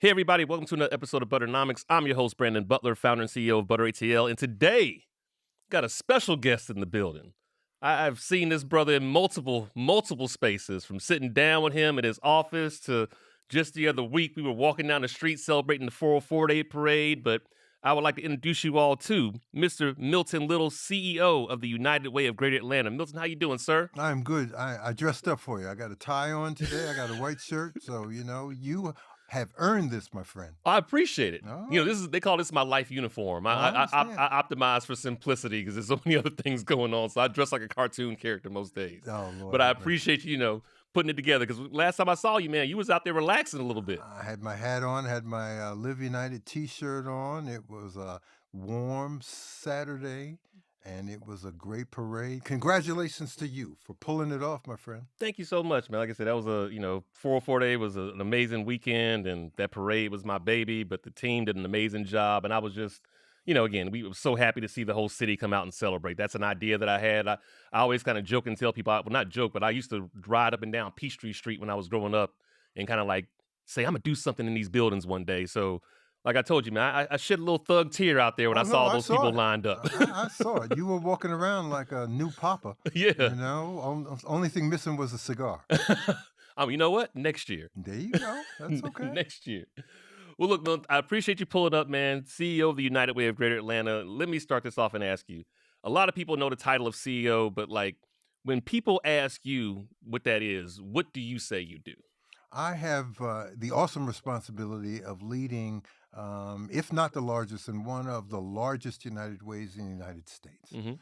Hey, everybody, welcome to another episode of Butternomics. I'm your host, Brandon Butler, founder and CEO of Butter ATL. And today, got a special guest in the building. I've seen this brother in multiple spaces, from sitting down with him at his office to just the other week, we were walking down the street celebrating the 404 Day Parade. But I would like to introduce you all to Mr. Milton Little, CEO of the United Way of Greater Atlanta. Milton, how you doing, sir? I'm good. I dressed up for you. I got a tie on today. I got a white shirt. So, you have earned this, my friend. I appreciate it. All You know, right. they call this my life uniform. I I I I, understand. I optimize for simplicity because there's so many other things going on. So I dress like a cartoon character most days. Oh, Lord But I have mercy. appreciate you, putting it together because last time I saw you, man, you was out there relaxing a little bit. I had my hat on, had my Live United t shirt on. It was a warm Saturday, and it was a great parade. Congratulations to you for pulling it off, my friend. Thank you so much, man. Like I said, that was 404 day was an amazing weekend, and that parade was my baby. But the team did an amazing job, and I was just, again, we were so happy to see the whole city come out and celebrate. That's an idea that I had. I always kind of joke and tell people, well, not joke, but I used to ride up and down Peachtree Street when I was growing up, and kind of like say, I'm gonna do something in these buildings one day. So, like I told you, man, I shed a little thug tear out there when Oh, I no, saw I those saw people it. lined up. I saw it. You were walking around like a new papa. Yeah. Only thing missing was a cigar. You know what? Next year. There you go. That's okay. Next year. Well, look, Milt, I appreciate you pulling up, man. CEO of the United Way of Greater Atlanta. Let me start this off and ask you. A lot of people know the title of CEO, but like when people ask you what that is, what do you say you do? I have the awesome responsibility of leading, if not the largest, and one of the largest United Ways in the United States. Hmm.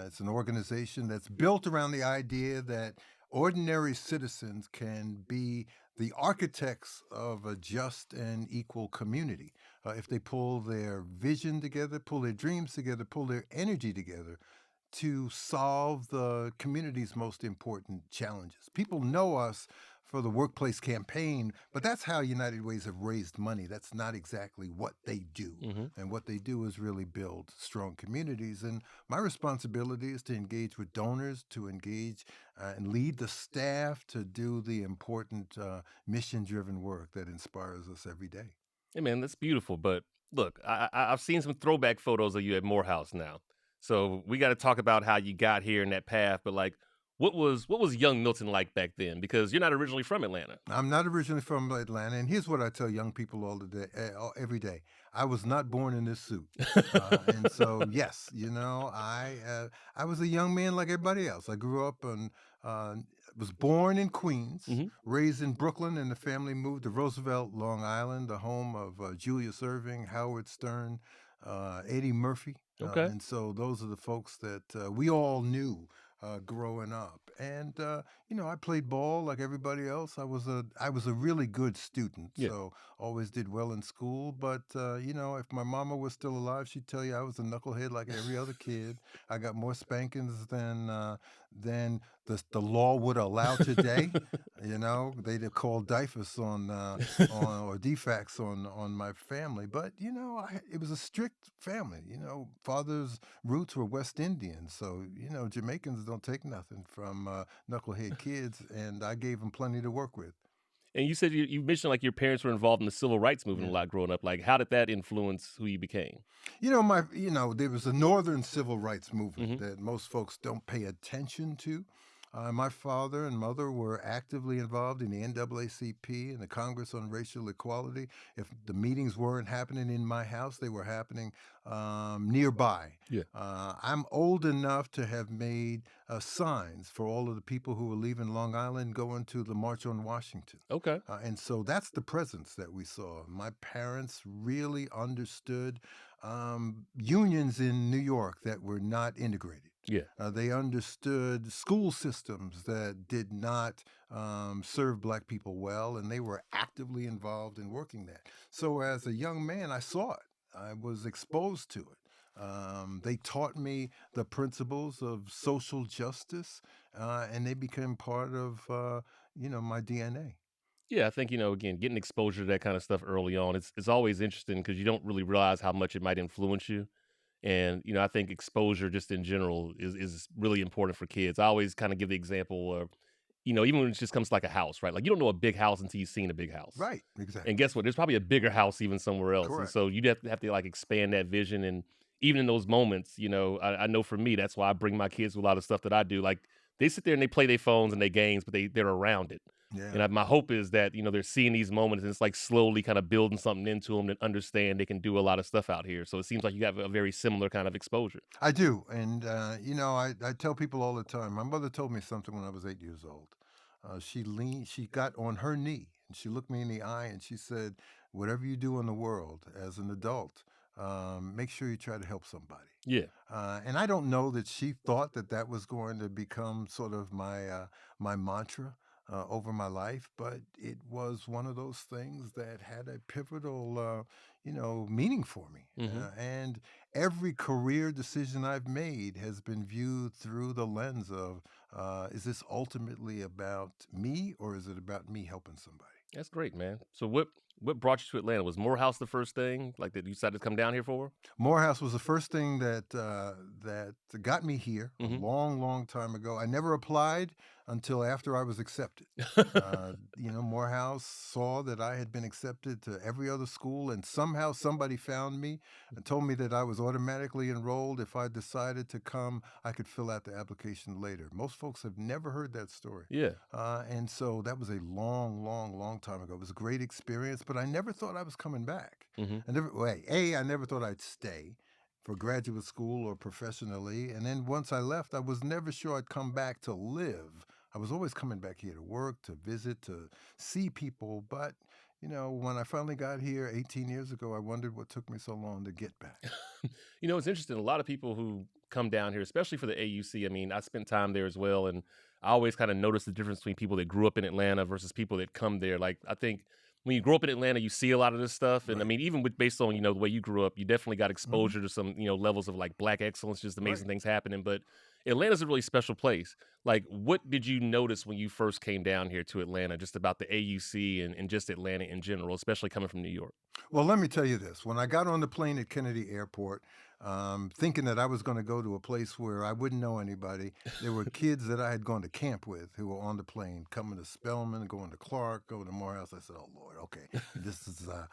It's an organization that's built around the idea that ordinary citizens can be the architects of a just and equal community. If they pull their vision together, pull their dreams together, pull their energy together to solve the community's most important challenges. People know us for the workplace campaign, but that's how United Ways have raised money. That's not exactly what they do. Hmm. And what they do is really build strong communities. And my responsibility is to engage with donors, to engage and lead the staff to do the important mission driven work that inspires us every day. Hey, man, that's beautiful. But look, I've seen some throwback photos of you at Morehouse now. So we got to talk about how you got here in that path. But like, what was young Milton like back then? Because you're not originally from Atlanta. I'm not originally from Atlanta, and here's what I tell young people all the day, every day. I was not born in this suit, and so yes, I was a young man like everybody else. I grew up and was born in Queens, Hmm. raised in Brooklyn, and the family moved to Roosevelt, Long Island, the home of Julius Erving, Howard Stern, Eddie Murphy, Okay. and so those are the folks that we all knew growing up. And I played ball like everybody else. I was a really good student, Yeah. so always did well in school. But if my mama was still alive, she'd tell you I was a knucklehead like every other kid. I got more spankings than the law would allow today. They'd have called DIFUS on or defects on my family. But it was a strict family. Father's roots were West Indian, so Jamaicans don't take nothing from knucklehead kids, and I gave them plenty to work with. And you said you mentioned like your parents were involved in the civil rights movement a Yeah. lot growing up. Like, how did that influence who you became? There was a Northern civil rights movement Hmm. that most folks don't pay attention to. My father and mother were actively involved in the NAACP and the Congress on Racial Equality. If the meetings weren't happening in my house, they were happening nearby. Yeah. I'm old enough to have made signs for all of the people who were leaving Long Island going to the March on Washington. Okay. And so that's the presence that we saw. My parents really understood unions in New York that were not integrated. Yeah. They understood school systems that did not serve Black people well, and they were actively involved in working that. So, as a young man, I saw it. I was exposed to it. They taught me the principles of social justice, and they became part of my DNA. Yeah, I think, again, getting exposure to that kind of stuff early on, it's always interesting because you don't really realize how much it might influence you. And, I think exposure just in general is really important for kids. I always kind of give the example of even when it just comes to like a house, right? Like you don't know a big house until you've seen a big house. Right, And exactly. guess what? There's probably a bigger house even somewhere else. And Correct. so you'd have to like expand that vision. And even in those moments, I know for me, that's why I bring my kids to a lot of stuff that I do. Like they sit there and they play their phones and their games, but they're around it. Yeah. And my hope is that, they're seeing these moments and it's like slowly kind of building something into them that understand they can do a lot of stuff out here. So it seems like you have a very similar kind of exposure. I do, and I tell people all the time. My mother told me something when I was 8 years old. She got on her knee, and she looked me in the eye, and she said, "Whatever you do in the world as an adult, make sure you try to help somebody." Yeah. And I don't know that she thought that that was going to become sort of my mantra over my life, but it was one of those things that had a pivotal, meaning for me. Hmm. And every career decision I've made has been viewed through the lens of, is this ultimately about me or is it about me helping somebody? That's great, man. So what brought you to Atlanta? Was Morehouse the first thing like that you decided to come down here for? Morehouse was the first thing that got me here a Hmm. long, long time ago. I never applied until after I was accepted. Morehouse saw that I had been accepted to every other school, and somehow somebody found me and told me that I was automatically enrolled. If I decided to come, I could fill out the application later. Most folks have never heard that story. Yeah. And so that was a long, long, long time ago. It was a great experience, but I never thought I was coming back. Hmm. I never thought I'd stay for graduate school or professionally. And then once I left, I was never sure I'd come back to live. I was always coming back here to work, to visit, to see people. But, when I finally got here 18 years ago, I wondered what took me so long to get back. It's interesting. A lot of people who come down here, especially for the AUC. I mean, I spent time there as well, and I always kind of notice the difference between people that grew up in Atlanta versus people that come there. Like, I think when you grow up in Atlanta, you see a lot of this stuff, and I Right. mean, even based on the way you grew up, you definitely got Hmm. exposure to some levels of like black excellence, just Right. amazing things happening. But Atlanta's a really special place. Like, what did you notice when you first came down here to Atlanta, just about the AUC and just Atlanta in general, especially coming from New York? Well, let me tell you this. When I got on the plane at Kennedy Airport, thinking that I was going to go to a place where I wouldn't know anybody, there were kids that I had gone to camp with who were on the plane, coming to Spelman, going to Clark, going to Morehouse. I said, "Oh Lord, okay,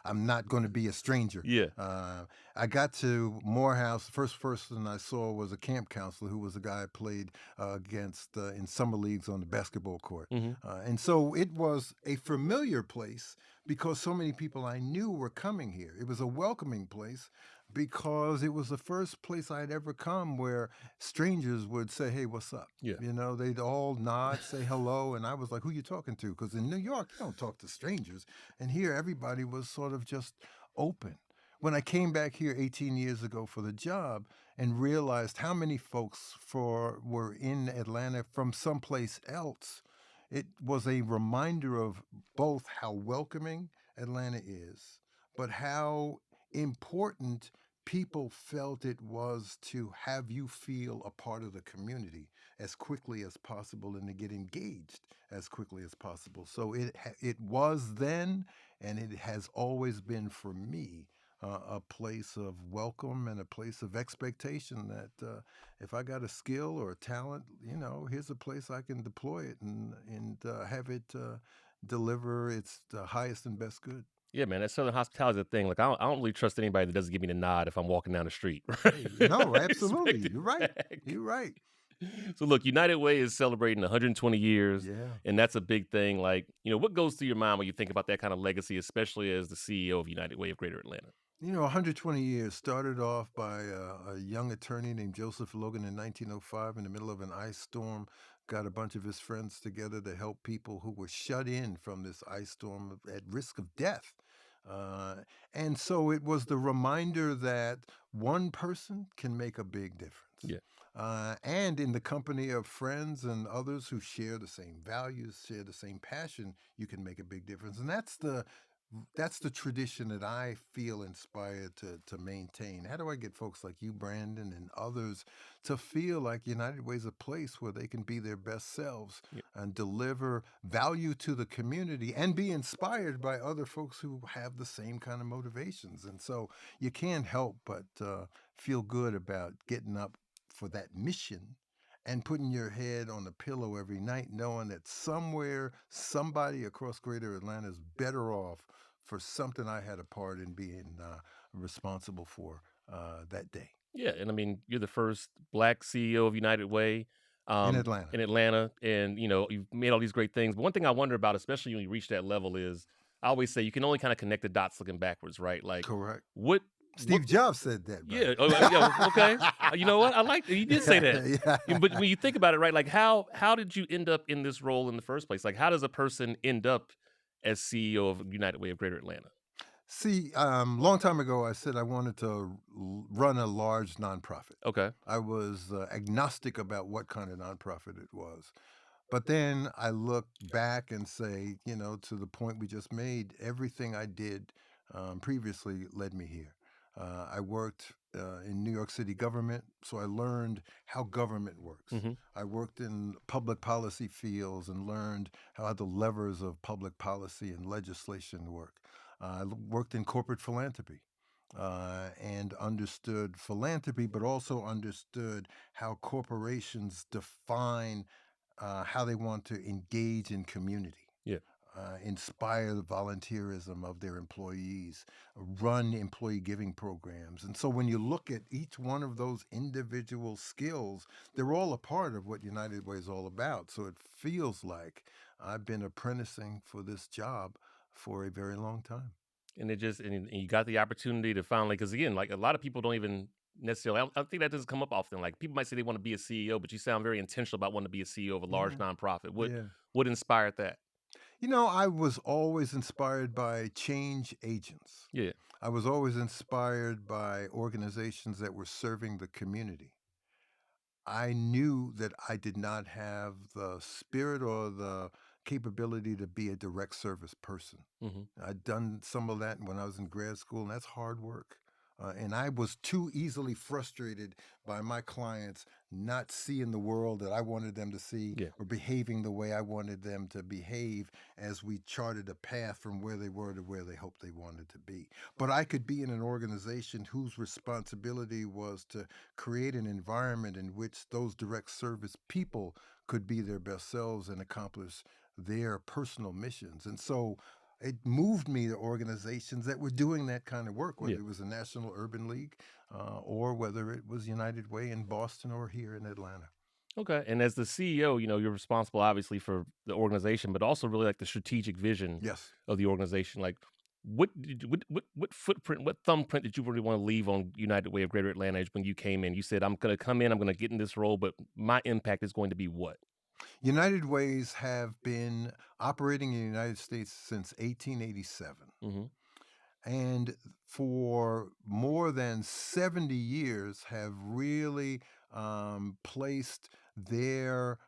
I'm not going to be a stranger." Yeah. Uh, I got to Morehouse. The first person I saw was a camp counselor who was a guy I played against in summer leagues on the basketball court. Hmm. And so it was a familiar place because so many people I knew were coming here. It was a welcoming place because it was the first place I'd ever come where strangers would say, "Hey, what's up?" Yeah. They'd all nod, say hello, and I was like, "Who you talking to?" Because in New York, you don't talk to strangers, and here everybody was sort of just open. When I came back here 18 years ago for the job and realized how many folks were in Atlanta from someplace else, it was a reminder of both how welcoming Atlanta is, but how important people felt it was to have you feel a part of the community as quickly as possible and to get engaged as quickly as possible. So it was then, and it has always been for me. A place of welcome and a place of expectation that if I got a skill or a talent, here's a place I can deploy it and have it deliver its the highest and best good. Yeah, man, that Southern hospitality is a thing. Like, I don't really trust anybody that doesn't give me the nod if I'm walking down the street, right? Hey, no, I absolutely. expect it You're right. back. You're right. So, look, United Way is celebrating 120 years, Yeah. and that's a big thing. Like, what goes through your mind when you think about that kind of legacy, especially as the CEO of United Way of Greater Atlanta? 120 years started off by a young attorney named Joseph Logan in 1905 in the middle of an ice storm. Got a bunch of his friends together to help people who were shut in from this ice storm at risk of death. Uh, and so it was the reminder that one person can make a big difference. Yeah. And in the company of friends and others who share the same values, share the same passion, you can make a big difference. And that's the tradition that I feel inspired to maintain. How do I get folks like you, Brandon, and others to feel like United Way is a place where they can be their best selves Yeah. and deliver value to the community and be inspired by other folks who have the same kind of motivations? And so you can't help but feel good about getting up for that mission and putting your head on the pillow every night knowing that somewhere, somebody across greater Atlanta is better off for something I had a part in being responsible for that day Yeah, and I mean, you're the first black CEO of United Way, in Atlanta. in Atlanta, and you've made all these great things. But one thing I wonder about, especially when you reach that level, is I always say you can only kind of connect the dots looking backwards, right? Like, Correct. what? Steve Jobs said that, Yeah, brother. yeah, okay. You know what? I like that. You did say that. But Yeah. when you think about it, right? Like, how did you end up in this role in the first place? Like, how does a person end up as CEO of United Way of Greater Atlanta? See, long time ago, I said I wanted to run a large nonprofit. Okay. I was agnostic about what kind of nonprofit it was. But then I look back and say, to the point we just made, everything I did previously led me here. I worked in New York City government, so I learned how government works. Hmm. I worked in public policy fields and learned how the levers of public policy and legislation work. Worked in corporate philanthropy and understood philanthropy, but also understood how corporations define how they want to engage in community, Yeah. inspire the volunteerism of their employees, run employee giving programs. And so when you look at each one of those individual skills, they're all a part of what United Way is all about. So it feels like I've been apprenticing for this job for a very long time. And it just and you got the opportunity to finally, because again, like a lot of people don't even necessarily. I think that doesn't come up often. Like people might say they want to be a CEO, but you sound very intentional about wanting to be a CEO of a large Yeah. nonprofit. What Yeah. what inspired that? I was always inspired by change agents. Yeah. I was always inspired by organizations that were serving the community. I knew that I did not have the spirit or the capability to be a direct service person. Hmm. I'd done some of that when I was in grad school, and that's hard work. And I was too easily frustrated by my clients not seeing the world that I wanted them to see Yeah. or behaving the way I wanted them to behave as we charted a path from where they were to where they hoped they wanted to be. But I could be in an organization whose responsibility was to create an environment in which those direct service people could be their best selves and accomplish their personal missions. And so it moved me to organizations that were doing that kind of work, Yeah. whether it was the National Urban League or whether it was United Way in Boston or here in Atlanta. Okay. And as the CEO, you're responsible obviously for the organization, but also really like the strategic vision Yes. of the organization. Like, what footprint, what thumbprint did you really want to leave on United Way of Greater Atlanta when you came in? You said, "I'm going to come in, I'm going to get in this role, but my impact is going to be what?" United Ways have been operating in the United States since 1887. Hmm. And for more than 70 years have really placed their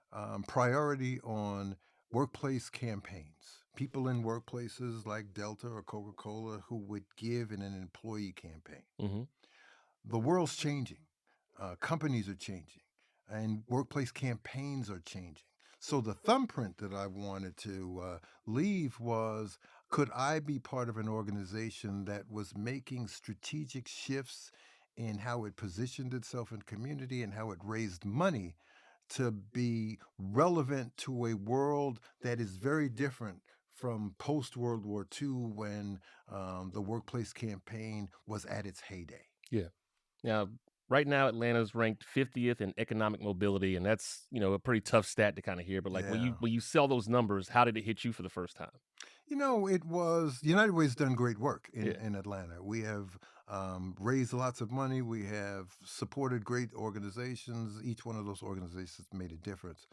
priority on workplace campaigns. People in workplaces like Delta or Coca-Cola who would give in an employee campaign. Hmm. The world's changing. Companies are changing, and workplace campaigns are changing. So the thumbprint that I wanted to leave was, could I be part of an organization that was making strategic shifts in how it positioned itself in community and how it raised money to be relevant to a world that is very different from post World War II when the workplace campaign was at its heyday. Yeah. Now, right now, Atlanta's ranked 50th in economic mobility, and that's a pretty tough stat to kind of hear. But like when you Yeah. when you sell those numbers, how did it hit you for the first time? It was United Way's done great work Yeah. in Atlanta. We have raised lots of money. We have supported great organizations. Each one of those organizations made a difference.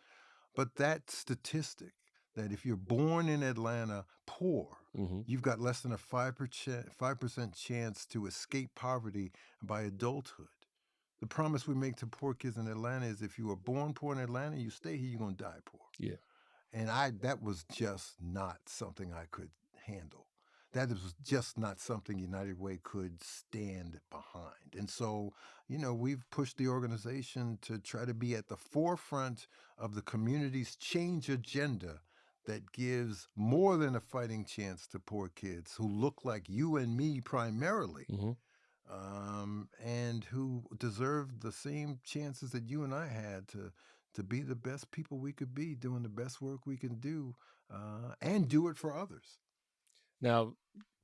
But that statistic that if you're born in Atlanta poor, Hmm. you've got less than a 5% chance to escape poverty by adulthood. The promise we make to poor kids in Atlanta is if you were born poor in Atlanta, you stay here, you're going to die poor. Yeah. And that was just not something I could handle. That was just not something United Way could stand behind. And so, we've pushed the organization to try to be at the forefront of the community's change agenda that gives more than a fighting chance to poor kids who look like you and me primarily, Hmm. and who deserve the same chances that you and I had to be the best people we could be, doing the best work we can do, and do it for others. Now,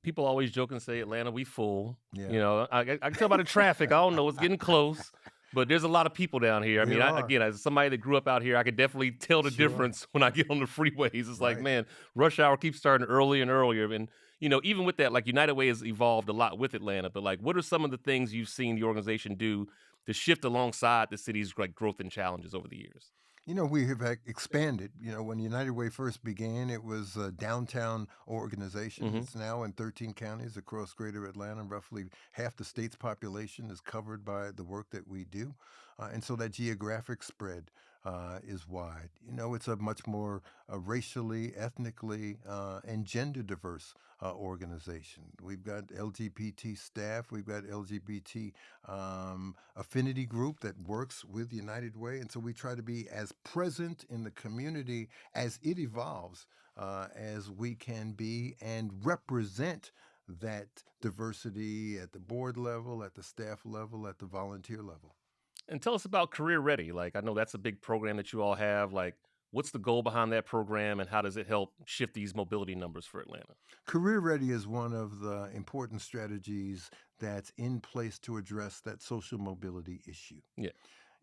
people always joke and say, "Atlanta, we full." Yeah, You know, I can tell by the traffic. I don't know, it's getting close, but there's a lot of people down here. I mean, there are. again, as somebody that grew up out here, I could definitely tell the Sure. difference when I get on the freeways. It's like, Right. man, rush hour keeps starting earlier and earlier. And even with that, like United Way has evolved a lot with Atlanta. But like, what are some of the things you've seen the organization do to shift alongside the city's like growth and challenges over the years? We have expanded. When United Way first began, it was a downtown organization. Hmm. It's now in 13 counties across greater Atlanta. Roughly half the state's population is covered by the work that we do. And so that geographic spread is wide. It's a much more racially, ethnically, and gender diverse organization. We've got LGBT staff, we've got LGBT affinity group that works with United Way. And so we try to be as present in the community as it evolves as we can be and represent that diversity at the board level, at the staff level, at the volunteer level. And tell us about Career Ready. Like, I know that's a big program that you all have. Like, what's the goal behind that program, and how does it help shift these mobility numbers for Atlanta? Career Ready is one of the important strategies that's in place to address that social mobility issue. Yeah.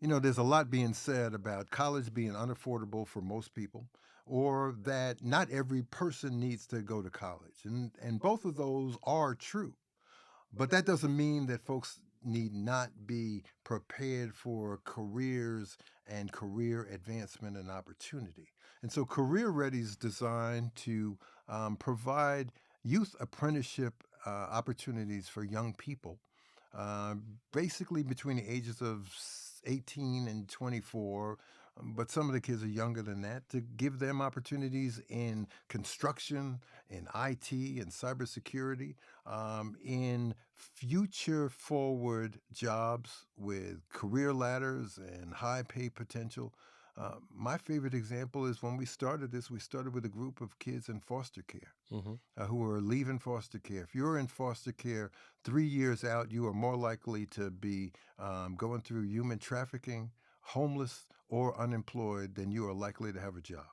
There's a lot being said about college being unaffordable for most people, or that not every person needs to go to college. And both of those are true. But that doesn't mean that folks need not be prepared for careers and career advancement and opportunity. And so Career Ready is designed to provide youth apprenticeship opportunities for young people, uh, basically between the ages of 18 and 24. But some of the kids are younger than that, to give them opportunities in construction, in IT, and cybersecurity, in future forward jobs with career ladders and high pay potential. My favorite example is when we started this, we started with a group of kids in foster care Hmm. who are leaving foster care. If you're in foster care 3 years out, you are more likely to be going through human trafficking, homeless, or unemployed than you are likely to have a job.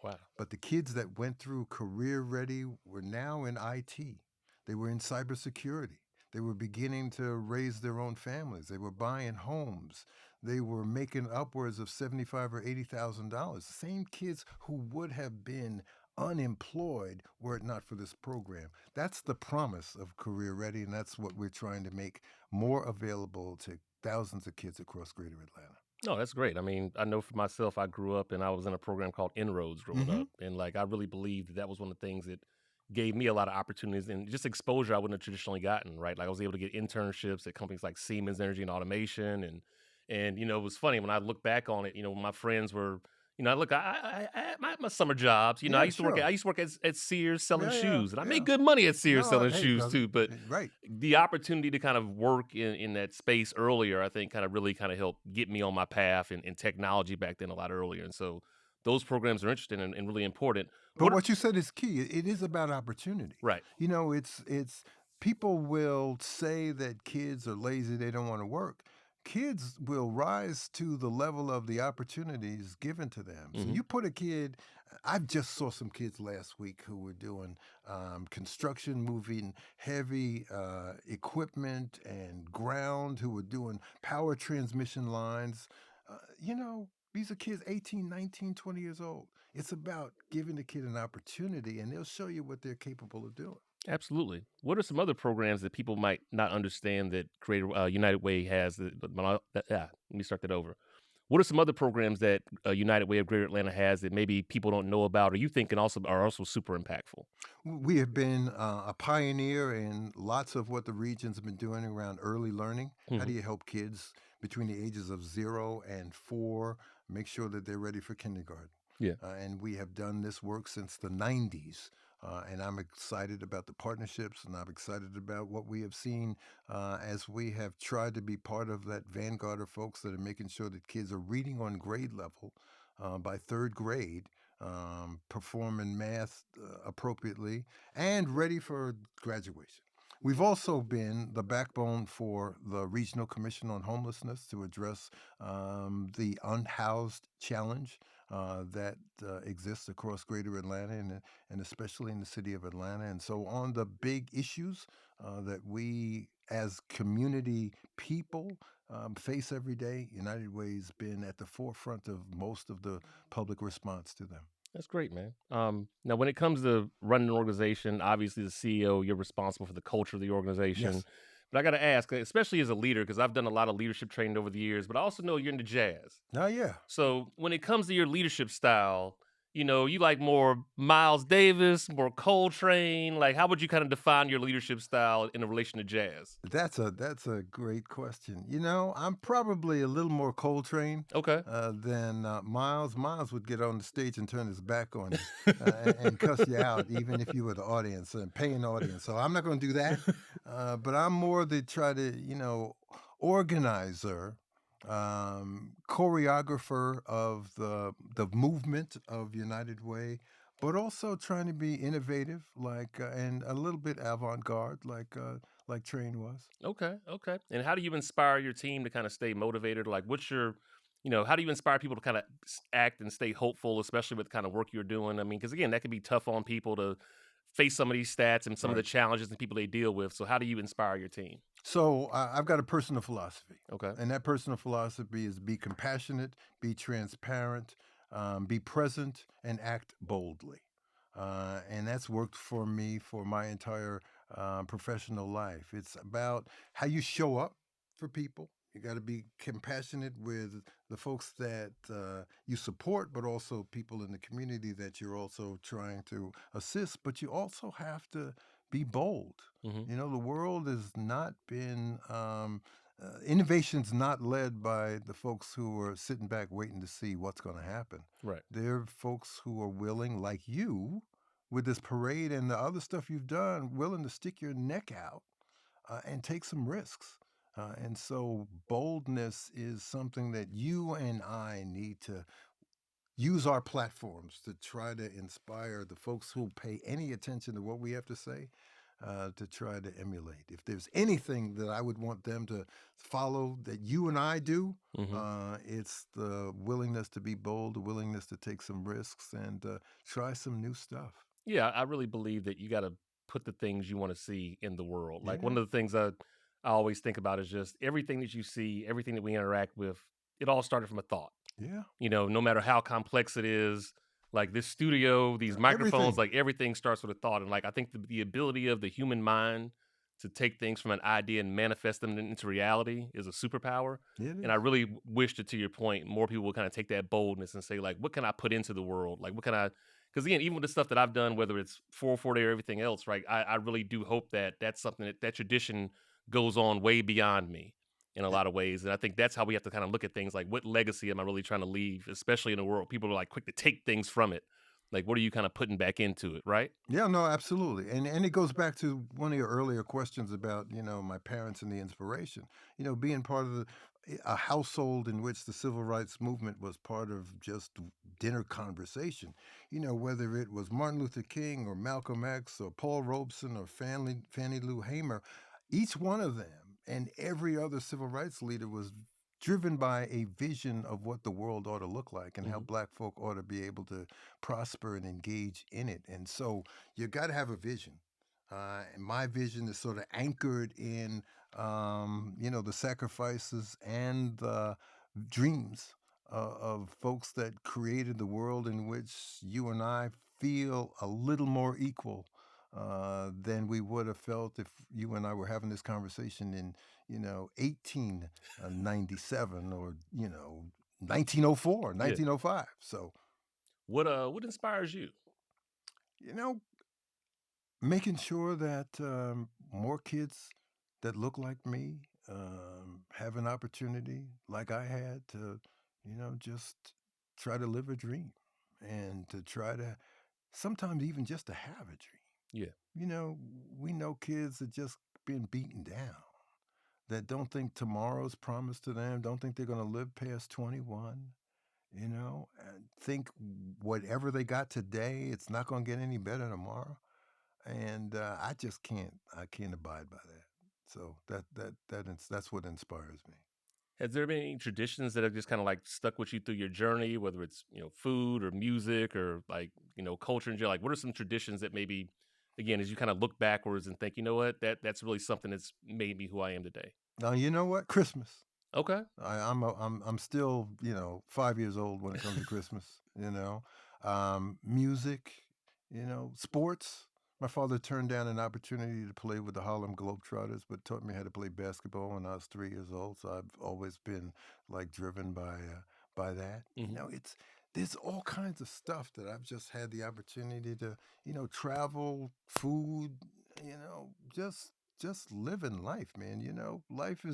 Wow. But the kids that went through Career Ready were now in IT. They were in cybersecurity. They were beginning to raise their own families. They were buying homes. They were making upwards of 75 or $80,000. The same kids who would have been unemployed were it not for this program. That's the promise of Career Ready, and that's what we're trying to make more available to thousands of kids across Greater Atlanta. No, that's great. I mean, I know for myself, I grew up and I was in a program called Inroads growing Mm-hmm. up. And like, I really believed that that was one of the things that gave me a lot of opportunities and just exposure I wouldn't have traditionally gotten, right? Like, I was able to get internships at companies like Siemens Energy and Automation. And it was funny when I look back on it, my friends were, look, I had my summer jobs. I Yeah, used to work sure. at Sears selling Yeah, yeah, shoes, and I made yeah. good money at Sears No, selling hey, shoes too. But right. the opportunity to kind of work in that space earlier, I think kind of really kind of helped get me on my path in technology back then a lot earlier. And so those programs are interesting and really important. But What are- what you said is key. It is about opportunity. right. It's people will say that kids are lazy, they don't want to work. Kids will rise to the level of the opportunities given to them. So Hmm. you put a kid, I just saw some kids last week who were doing construction, moving heavy equipment and ground, who were doing power transmission lines. These are kids 18, 19, 20 years old. It's about giving the kid an opportunity, and they'll show you what they're capable of doing. Absolutely. What are some other programs that people might not understand that Greater United Way has? Let me start that over. What are some other programs that United Way of Greater Atlanta has that maybe people don't know about, or you think can also are also super impactful? We have been a pioneer in lots of what the region's been doing around early learning. How Hmm. do you help kids between the ages of 0 and 4 make sure that they're ready for kindergarten? Yeah. And we have done this work since the 90s. And I'm excited about the partnerships, and I'm excited about what we have seen as we have tried to be part of that vanguard of folks that are making sure that kids are reading on grade level by third grade, performing math appropriately, and ready for graduation. We've also been the backbone for the Regional Commission on Homelessness to address the unhoused challenge that exists across Greater Atlanta and especially in the city of Atlanta. And so, on the big issues that we as community people face every day, United Way's been at the forefront of most of the public response to them. That's great, man. Now, when it comes to running an organization, obviously the CEO, you're responsible for the culture of the organization. Yes. But I got to ask, especially as a leader, because I've done a lot of leadership training over the years, but I also know you're into jazz. Oh, yeah. So when it comes to your leadership style, you like more Miles Davis, more Coltrane. Like, how would you kind of define your leadership style in relation to jazz? That's a great question. I'm probably a little more Coltrane Okay. than Miles. Miles would get on the stage and turn his back on you and cuss you out, even if you were the audience and paying audience. So I'm not going to do that. But I'm more the try to, organizer, choreographer of the movement of United Way, but also trying to be innovative, and a little bit avant-garde, like Train was. Okay, okay. And how do you inspire your team to kind of stay motivated? Like, how do you inspire people to kind of act and stay hopeful, especially with the kind of work you're doing? I mean, because again, that can be tough on people to face some of these stats and some of the Right. challenges and people they deal with. So, how do you inspire your team? So I've got a personal philosophy, Okay. and that personal philosophy is be compassionate, be transparent, be present, and act boldly. And that's worked for me for my entire professional life. It's about how you show up for people. You got to be compassionate with the folks that you support, but also people in the community that you're also trying to assist. But you also have to be bold. Hmm. The world has not been, innovation's not led by the folks who are sitting back waiting to see what's going to happen. Right. They're folks who are willing, like you, with this parade and the other stuff you've done, willing to stick your neck out and take some risks. And so boldness is something that you and I need to use our platforms to try to inspire the folks who pay any attention to what we have to say, to try to emulate. If there's anything that I would want them to follow that you and I do, Hmm. it's the willingness to be bold, the willingness to take some risks and try some new stuff. Yeah, I really believe that you got to put the things you want to see in the world. Like Yeah, one of the things I always think about is just everything that you see, everything that we interact with. It all started from a thought. yeah, No matter how complex it is, like this studio, these microphones, everything. like everything starts with a thought. And like I think the ability of the human mind to take things from an idea and manifest them into reality is a superpower. It And I is. really wish that to your point, more people will kind of take that boldness and say, like, what can I put into the world? Like, what can I? Because again, even with the stuff that I've done, whether it's 440 or everything else, right? I really do hope that that's something that tradition goes on way beyond me in a Eh, lot of ways. And I think that's how we have to kind of look at things like what legacy am I really trying to leave, especially in a world people are like quick to take things from it. Like, what are you kind of putting back into it, right? Yeah, no, absolutely. And it goes back to one of your earlier questions about, my parents and the inspiration. Being part of a household in which the civil rights movement was part of just dinner conversation. Whether it was Martin Luther King or Malcolm X or Paul Robeson or Fannie Lou Hamer, each one of them and every other civil rights leader was driven by a vision of what the world ought to look like and how Hmm. black folk ought to be able to prosper and engage in it. And so you got to have a vision. And my vision is sort of anchored in, the sacrifices and the dreams of folks that created the world in which you and I feel a little more equal than we would have felt if you and I were having this conversation in, 1897 or, 1904, Yeah. 1905. So, What inspires you? you know, making sure that more kids that look like me have an opportunity like I had to, just try to live a dream and to try to sometimes even just to have a dream. Yeah. You know, we know kids that just been beaten down, that don't think tomorrow's promised to them, don't think they're going to live past 21, and think whatever they got today, it's not going to get any better tomorrow. and I just can't abide by that. So that's what inspires me. Has there been any traditions that have just kind of like stuck with you through your journey, whether it's food or music or like culture in general? Like, what are some traditions that maybe, again, as you kind of look backwards and think, you know what, that's really something that's made me who I am today. Now you know what? Christmas. Okay. I'm still, 5 years old when it comes to Christmas, music, sports. My father turned down an opportunity to play with the Harlem Globetrotters, but taught me how to play basketball when I was 3 years old, so I've always been, like, driven by that. Hmm. There's all kinds of stuff that I've just had the opportunity to, travel, food, just living life, man. Life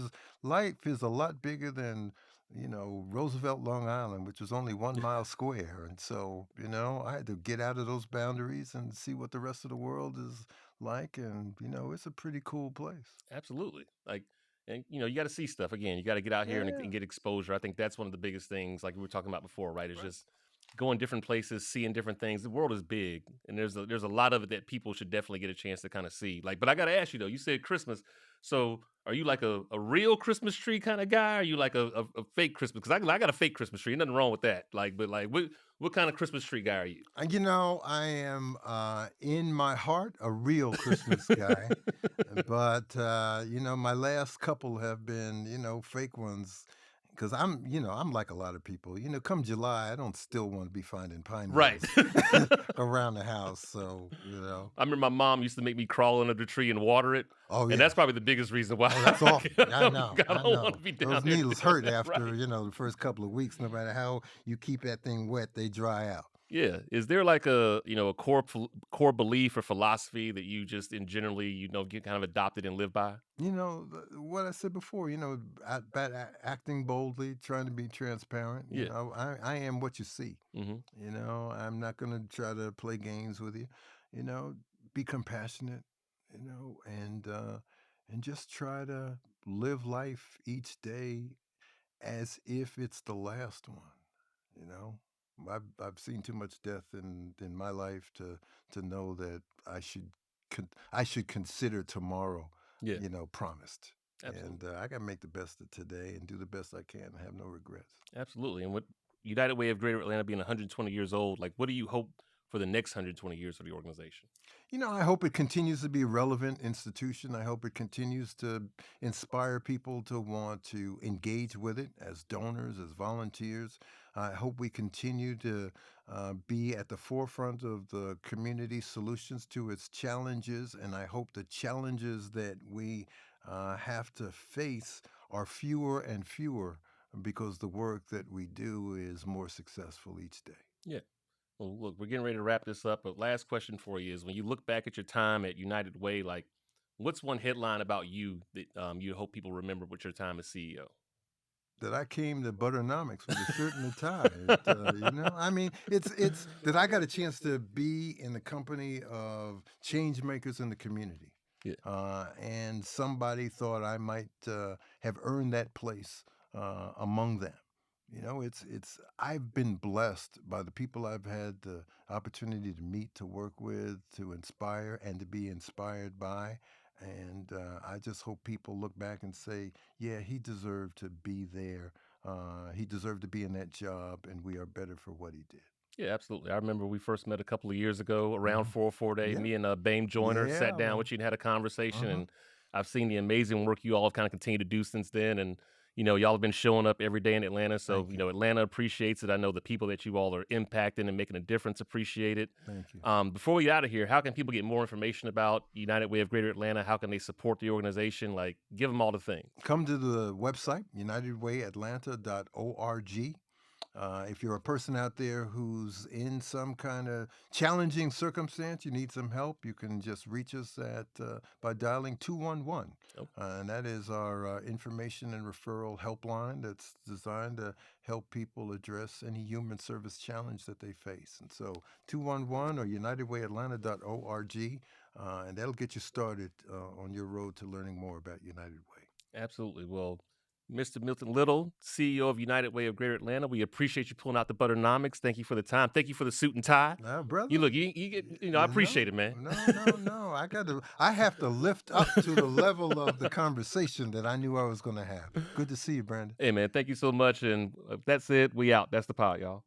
is a lot bigger than, Roosevelt, Long Island, which was only 1 mile square. And so, I had to get out of those boundaries and see what the rest of the world is like. And, it's a pretty cool place. Absolutely. Like, and you got to see stuff again. You got to get out here and Yeah. get exposure. I think that's one of the biggest things, like we were talking about before, right? Is Right. just going different places, seeing different things. The world is big, and there's a lot of it that people should definitely get a chance to kind of see. Like, but I got to ask you though. You said Christmas, so are you like a real Christmas tree kind of guy? Or are you like a fake Christmas? Because I got a fake Christmas tree. Nothing wrong with that. Like, but like, what kind of Christmas tree guy are you? I am in my heart a real Christmas guy. But, my last couple have been, fake ones. Because I'm like a lot of people. Come July, I don't still want to be finding pine Right. needles around the house. So. I remember my mom used to make me crawl under the tree and water it, Oh, and that's yes. probably the biggest reason why Oh, that's awful. I know. I I don't wanna know. be down Those there needles doing hurt that, after, right. the first couple of weeks. No matter how you keep that thing wet, they dry out. Yeah. Is there like a core belief or philosophy that you just in generally, get kind of adopted and live by? What I said before, about acting boldly, trying to be transparent. Yeah. I am what you see. Mhm. I'm not going to try to play games with you. You know, be compassionate. And just try to live life each day as if it's the last one. You know, I've seen too much death in my life to know that I should consider tomorrow, Yeah. promised. And Absolutely. I got to make the best of today and do the best I can and have no regrets. Absolutely. And with United Way of Greater Atlanta being 120 years old, like what do you hope for the next 120 years of the organization? I hope it continues to be a relevant institution. I hope it continues to inspire people to want to engage with it as donors, as volunteers. I hope we continue to be at the forefront of the community solutions to its challenges. And I hope the challenges that we have to face are fewer and fewer because the work that we do is more successful each day. Yeah. Well, look, we're getting ready to wrap this up, but last question for you is when you look back at your time at United Way, like what's one headline about you that you hope people remember with your time as CEO? That I came to Butternomics with a shirt and a tie. I mean, it's that I got a chance to be in the company of change makers in the community, Yeah. and somebody thought I might have earned that place among them. It's I've been blessed by the people I've had the opportunity to meet, to work with, to inspire, and to be inspired by. And I just hope people look back and say, yeah, he deserved to be there. He deserved to be in that job, and we are better for what he did. Yeah, absolutely. I remember we first met a couple of years ago around Hmm. 404 Day. Yeah, Me and Bame Joyner sat yeah, down man. with you and had a conversation. Hmm. And I've seen the amazing work you all have kind of continued to do since then. And, y'all have been showing up every day in Atlanta. So, Thank you, Atlanta appreciates it. I know the people that you all are impacting and making a difference appreciate it. thank you. Before we get out of here, how can people get more information about United Way of Greater Atlanta? How can they support the organization? Like, give them all the things. Come to the website, unitedwayatlanta.org. If you're a person out there who's in some kind of challenging circumstance, you need some help, you can just reach us at by dialing 211. Okay. And that is our information and referral helpline that's designed to help people address any human service challenge that they face. And so 211 or unitedwayatlanta.org, and that'll get you started on your road to learning more about United Way. Absolutely. Well, Mr. Milton Little, CEO of United Way of Greater Atlanta. We appreciate you pulling out the Butternomics. Thank you for the time. Thank you for the suit and tie. Now, You brother, look, you get, I no, appreciate it, man. no, no, no. I have to lift up to the level of the conversation that I knew I was going to have. Good to see you, Brandon. Hey, man, thank you so much. And that's it. We out. That's the pod, y'all.